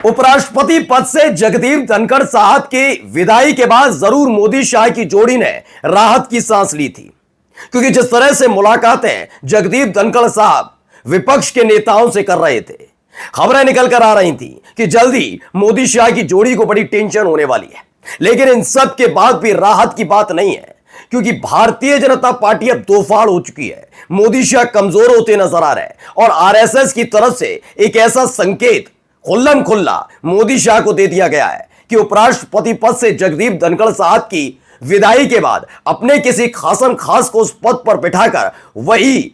उपराष्ट्रपति पद से जगदीप धनखड़ साहब की विदाई के बाद जरूर मोदी शाह की जोड़ी ने राहत की सांस ली थी, क्योंकि जिस तरह से मुलाकातें जगदीप धनखड़ साहब विपक्ष के नेताओं से कर रहे थे, खबरें निकल कर आ रही थी कि जल्दी मोदी शाह की जोड़ी को बड़ी टेंशन होने वाली है। लेकिन इन सब के बाद भी राहत की बात नहीं है, क्योंकि भारतीय जनता पार्टी अब दो फाड़ हो चुकी है। मोदी शाह कमजोर होते नजर आ रहे हैं और आरएसएस की तरफ से एक ऐसा संकेत खुल्लम खुल्ला मोदी शाह को दे दिया गया है कि उपराष्ट्रपति पद से जगदीप धनखड़ साहब की विदाई के बाद अपने किसी खासम खास को उस पद पर बिठाकर वही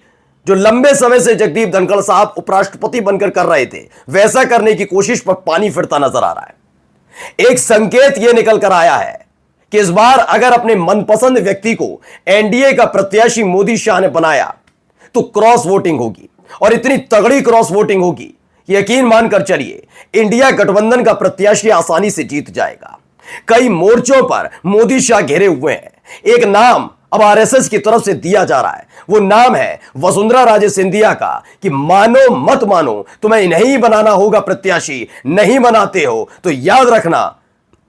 जो लंबे समय से जगदीप धनखड़ साहब उपराष्ट्रपति बनकर कर रहे थे, वैसा करने की कोशिश पर पानी फिरता नजर आ रहा है। एक संकेत यह निकल कर आया है कि इस बार अगर अपने मनपसंद व्यक्ति को एनडीए का प्रत्याशी मोदी शाह ने बनाया तो क्रॉस वोटिंग होगी, और इतनी तगड़ी क्रॉस वोटिंग होगी, यकीन मानकर चलिए इंडिया गठबंधन का प्रत्याशी आसानी से जीत जाएगा। कई मोर्चों पर मोदी शाह घिरे हुए हैं। एक नाम अब आरएसएस की तरफ से दिया जा रहा है, वो नाम है वसुंधरा राजे सिंधिया का, कि मानो मत मानो तुम्हें नहीं बनाना होगा प्रत्याशी, नहीं बनाते हो तो याद रखना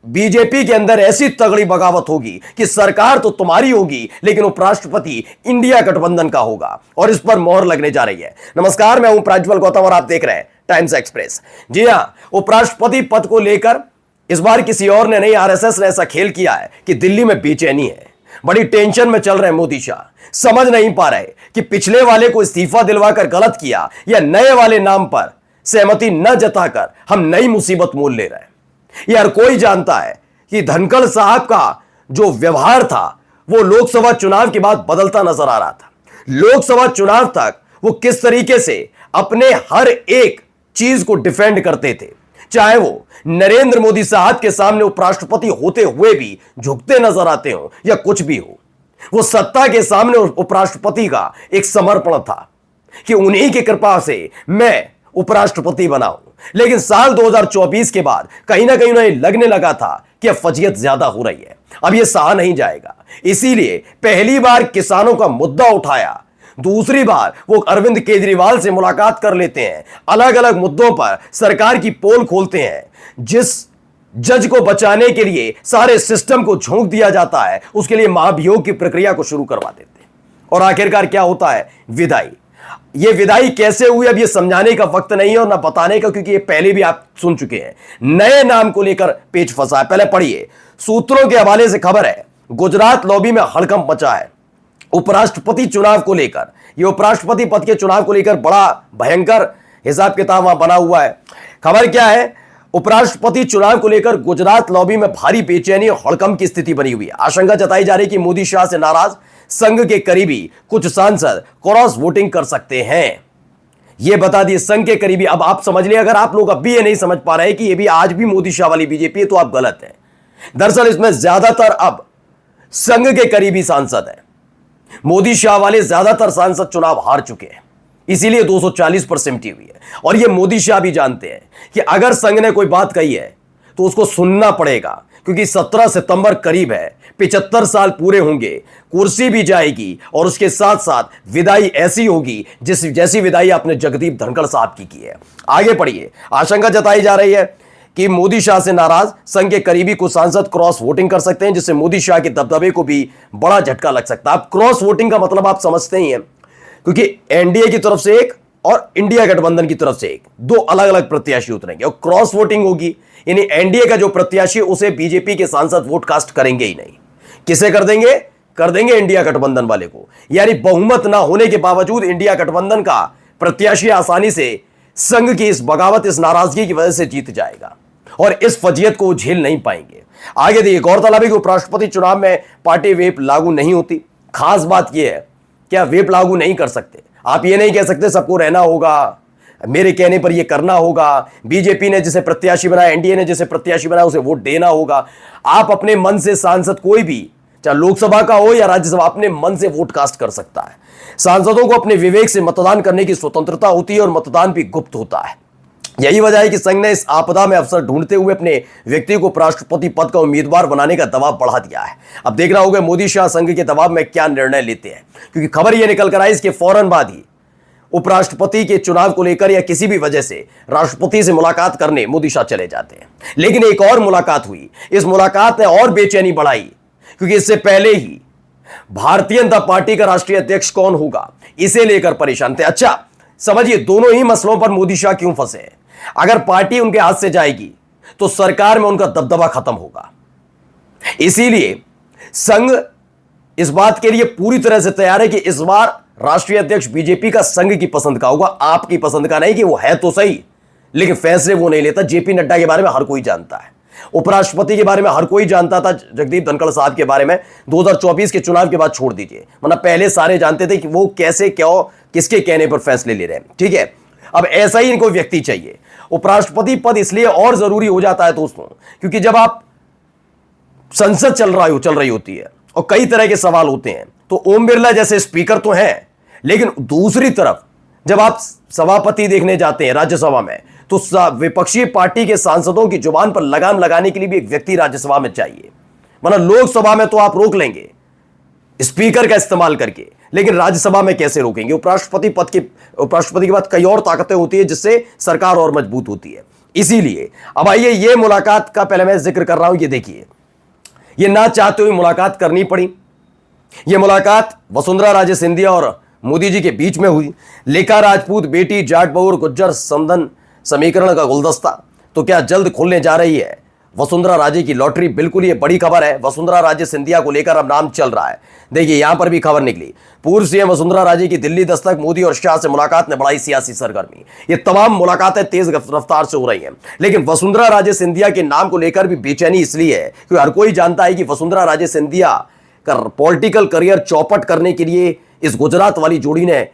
बीजेपी के अंदर ऐसी तगड़ी बगावत होगी कि सरकार तो तुम्हारी होगी, लेकिन उपराष्ट्रपति इंडिया गठबंधन का होगा, और इस पर मोहर लगने जा रही है। नमस्कार, मैं हूं प्रज्वल गौतम और आप देख रहे हैं टाइम्स एक्सप्रेस। जी हां, उपराष्ट्रपति पद को लेकर इस बार किसी और ने नहीं, आरएसएस ने ऐसा खेल किया है कि दिल्ली में बेचैनी है। बड़ी टेंशन में चल रहे हैं मोदी शाह, समझ नहीं पा रहे कि पिछले वाले को इस्तीफा दिलवाकर गलत किया या नए वाले नाम पर सहमति न जताकर हम नई मुसीबत मोल ले रहे हैं। यार, कोई जानता है कि धनखड़ साहब का जो व्यवहार था वो लोकसभा चुनाव के बाद बदलता नजर आ रहा था। लोकसभा चुनाव तक वो किस तरीके से अपने हर एक चीज को डिफेंड करते थे, चाहे वो नरेंद्र मोदी साहब के सामने उपराष्ट्रपति होते हुए भी झुकते नजर आते हो या कुछ भी हो, वो सत्ता के सामने उपराष्ट्रपति का एक समर्पण था कि उन्हीं की कृपा से मैं उपराष्ट्रपति बना हूं। लेकिन साल 2024 के बाद कहीं ना कहीं उन्हें लगने लगा था कि अब फजीयत ज्यादा हो रही है, अब यह सहा नहीं जाएगा। इसीलिए पहली बार किसानों का मुद्दा उठाया, दूसरी बार वो अरविंद केजरीवाल से मुलाकात कर लेते हैं, अलग अलग मुद्दों पर सरकार की पोल खोलते हैं। जिस जज को बचाने के लिए सारे सिस्टम को झोंक दिया जाता है, उसके लिए महाभियोग की प्रक्रिया को शुरू करवा देते हैं, और आखिरकार क्या होता है? विदाई। ये विदाई कैसे हुई, अब ये समझाने का वक्त नहीं है और ना बताने का, क्योंकि ये पहले भी आप सुन चुके हैं। नए नाम को लेकर पेच फंसा है। पहले पढ़िए, सूत्रों के हवाले से खबर है, गुजरात लॉबी में हड़कंप मचा है उपराष्ट्रपति चुनाव को लेकर। ये उपराष्ट्रपति पद के चुनाव को लेकर बड़ा भयंकर हिसाब किताब वहां बना हुआ है। खबर क्या है? उपराष्ट्रपति चुनाव को लेकर गुजरात लॉबी में भारी बेचैनी और हड़कंप की स्थिति बनी हुई है। आशंका जताई जा रही है कि मोदी शाह से नाराज संघ के करीबी कुछ सांसद क्रॉस वोटिंग कर सकते हैं। यह बता दिए संघ के करीबी। अब आप समझ लिए, अगर आप लोग अब भी ये नहीं समझ पा रहे कि ये भी आज भी मोदी शाह वाली बीजेपी है, तो आप गलत हैं। दरअसल इसमें ज्यादातर अब संघ के करीबी सांसद हैं। मोदी शाह वाले ज्यादातर सांसद चुनाव हार चुके हैं, इसीलिए 240 पर सिमटी हुई है। और यह मोदी शाह भी जानते हैं कि अगर संघ ने कोई बात कही है तो उसको सुनना पड़ेगा, क्योंकि 17 सितंबर करीब है, 75 साल पूरे होंगे, कुर्सी भी जाएगी और उसके साथ साथ विदाई ऐसी होगी जैसी विदाई आपने जगदीप धनखड़ साहब की है। आगे पढ़िए, आशंका जताई जा रही है कि मोदी शाह से नाराज संघ के करीबी कुछ सांसद क्रॉस वोटिंग कर सकते हैं, जिससे मोदी शाह के दबदबे को भी बड़ा झटका लग सकता है। अब क्रॉस वोटिंग का मतलब आप समझते ही हैं, क्योंकि एनडीए की तरफ से एक और इंडिया गठबंधन की तरफ से एक, दो अलग अलग प्रत्याशी उतरेंगे और क्रॉस वोटिंग होगी। यानी एनडीए का जो प्रत्याशी, उसे बीजेपी के सांसद वोट कास्ट करेंगे ही नहीं। किसे कर देंगे? कर देंगे इंडिया गठबंधन वाले को। यानी बहुमत ना होने के बावजूद इंडिया गठबंधन का प्रत्याशी आसानी से संघ की इस बगावत, इस नाराजगी की वजह से जीत जाएगा, और इस फजीयत को झेल नहीं पाएंगे। आगे देखिए, गौरतलब है कि उपराष्ट्रपति चुनाव में पार्टी व्हिप लागू नहीं होती। खास बात यह है, क्या व्हिप लागू नहीं कर सकते? आप ये नहीं कह सकते सबको रहना होगा, मेरे कहने पर ये करना होगा, बीजेपी ने जिसे प्रत्याशी बनाया, एनडीए ने जिसे प्रत्याशी बनाया, उसे वोट देना होगा। आप अपने मन से सांसद कोई भी, चाहे लोकसभा का हो या राज्यसभा, अपने मन से वोट कास्ट कर सकता है। सांसदों को अपने विवेक से मतदान करने की स्वतंत्रता होती है और मतदान भी गुप्त होता है। यही वजह है कि संघ ने इस आपदा में अवसर ढूंढते हुए अपने व्यक्ति को उपराष्ट्रपति पद का उम्मीदवार बनाने का दबाव बढ़ा दिया है। अब देखना होगा मोदी शाह संघ के दबाव में क्या निर्णय लेते हैं, क्योंकि खबर यह निकल कर आई इसके फौरन बाद ही उपराष्ट्रपति के चुनाव को लेकर या किसी भी वजह से राष्ट्रपति से मुलाकात करने मोदी शाह चले जाते हैं। लेकिन एक और मुलाकात हुई। इस मुलाकात ने और बेचैनी बढ़ाई, क्योंकि इससे पहले ही भारतीय जनता पार्टी का राष्ट्रीय अध्यक्ष कौन होगा इसे लेकर परेशान थे। अच्छा समझिए, दोनों ही मसलों पर मोदी शाह क्यों फंसे हैं। अगर पार्टी उनके हाथ से जाएगी तो सरकार में उनका दबदबा खत्म होगा। इसीलिए संघ इस बात के लिए पूरी तरह से तैयार है कि इस बार राष्ट्रीय अध्यक्ष बीजेपी का संघ की पसंद का होगा, आपकी पसंद का नहीं। कि वो है तो सही, लेकिन फैसले वो नहीं लेता। जेपी नड्डा के बारे में हर कोई जानता है, उपराष्ट्रपति के बारे में हर कोई जानता था, जगदीप धनखड़ साहब के बारे में 2024 के चुनाव के बाद छोड़ दीजिए, वरना पहले सारे जानते थे कि वो कैसे क्यों किसके कहने पर फैसले ले रहे हैं। ठीक है, अब ऐसा ही इनको व्यक्ति चाहिए। उपराष्ट्रपति पद इसलिए और जरूरी हो जाता है दोस्तों, क्योंकि जब आप संसद चल रही होती है और कई तरह के सवाल होते हैं, तो ओम बिरला जैसे स्पीकर तो हैं, लेकिन दूसरी तरफ जब आप सभापति देखने जाते हैं राज्यसभा में, तो विपक्षी पार्टी के सांसदों की जुबान पर लगाम लगाने के लिए भी एक व्यक्ति राज्यसभा में चाहिए। मतलब लोकसभा में तो आप रोक लेंगे स्पीकर का इस्तेमाल करके, लेकिन राज्यसभा में कैसे रोकेंगे। उपराष्ट्रपति के बाद कई और ताकतें होती है जिससे सरकार और मजबूत होती है। इसीलिए अब आइए, ये मुलाकात का पहले मैं जिक्र कर रहा हूं। ये देखिए, ये ना चाहते हुए मुलाकात करनी पड़ी। ये मुलाकात वसुंधरा राजे सिंधिया और मोदी जी के बीच में हुई। लेखा राजपूत बेटी जाट बहू और गुज्जर समधन समीकरण का गुलदस्ता तो क्या जल्द खुलने जा रही है वसुंधरा राजे की लॉटरी। बिल्कुल ये बड़ी खबर है। वसुंधरा राजे सिंधिया को लेकर अब नाम चल रहा है। देखिए यहां पर भी खबर निकली। पूर्व सीएम वसुंधरा राजे की दिल्ली दस्तक, मोदी और शाह से मुलाकात ने बढ़ाई सियासी सरगर्मी। ये तमाम मुलाकातें तेज रफ्तार से हो रही हैं, लेकिन वसुंधरा राजे सिंधिया के नाम को लेकर भी बेचैनी इसलिए है क्योंकि हर कोई जानता है कि वसुंधरा राजे सिंधिया का पॉलिटिकल करियर चौपट करने के लिए इस गुजरात वाली जोड़ी ने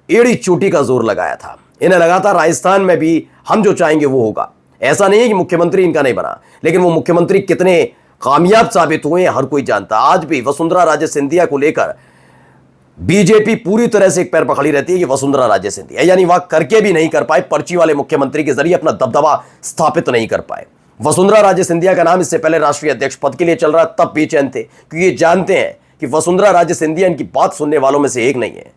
एड़ी चोटी का जोर लगाया था। इन्हें लगा था राजस्थान में भी हम जो चाहेंगे वो होगा। ऐसा नहीं है कि मुख्यमंत्री इनका नहीं बना, लेकिन वो मुख्यमंत्री कितने कामयाब साबित हुए हर कोई जानता। आज भी वसुंधरा राजे सिंधिया को लेकर बीजेपी पूरी तरह से एक पैर पर खड़ी रहती है कि वसुंधरा राजे सिंधिया, यानी वह करके भी नहीं कर पाए, पर्ची वाले मुख्यमंत्री के जरिए अपना दबदबा स्थापित नहीं कर पाए। वसुंधरा राजे सिंधिया का नाम इससे पहले राष्ट्रीय अध्यक्ष पद के लिए चल रहा, तब बेचैन थे क्योंकि ये जानते हैं कि वसुंधरा राजे सिंधिया इनकी बात सुनने वालों में से एक नहीं है।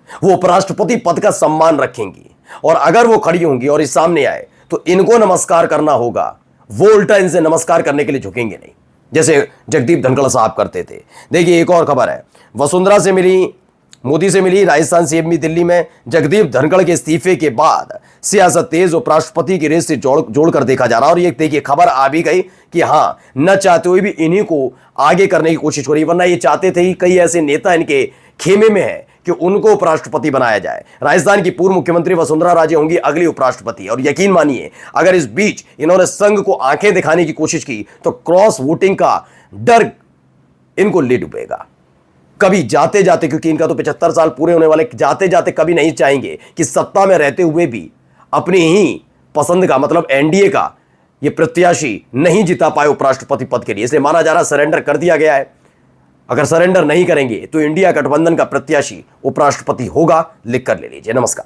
वो उपराष्ट्रपति पद का सम्मान रखेंगी, और अगर वो खड़ी होंगी और इस सामने आए तो इनको नमस्कार करना होगा। वो उल्टा इनसे नमस्कार करने के लिए झुकेंगे नहीं, जैसे जगदीप धनखड़ साहब करते थे। देखिए एक और खबर है, वसुंधरा से मिली, मोदी से मिली राजस्थान सीएम भी दिल्ली में। जगदीप धनखड़ के इस्तीफे के बाद सियासत तेज, उपराष्ट्रपति की रेस से जोड़कर देखा जा रहा है। और ये देखिए खबर आ भी गई कि हाँ, न चाहते हुए भी इन्हीं को आगे करने की कोशिश हो रही, वरना ये चाहते थे कि कई ऐसे नेता इनके खेमे में है कि उनको उपराष्ट्रपति बनाया जाए। राजस्थान की पूर्व मुख्यमंत्री वसुंधरा राजे होंगी अगली उपराष्ट्रपति। और यकीन मानिए, अगर इस बीच इन्होंने संघ को आंखें दिखाने की कोशिश की तो क्रॉस वोटिंग का डर इनको ले डूबेगा। कभी जाते जाते, क्योंकि इनका तो 75 साल पूरे होने वाले, जाते जाते कभी नहीं चाहेंगे कि सत्ता में रहते हुए भी अपनी ही पसंद का, मतलब एनडीए का ये प्रत्याशी नहीं जिता पाए उपराष्ट्रपति पद के लिए। इसलिए माना जा रहा सरेंडर कर दिया गया है। अगर सरेंडर नहीं करेंगे तो इंडिया गठबंधन का प्रत्याशी उपराष्ट्रपति होगा। लिख कर ले लीजिए। नमस्कार।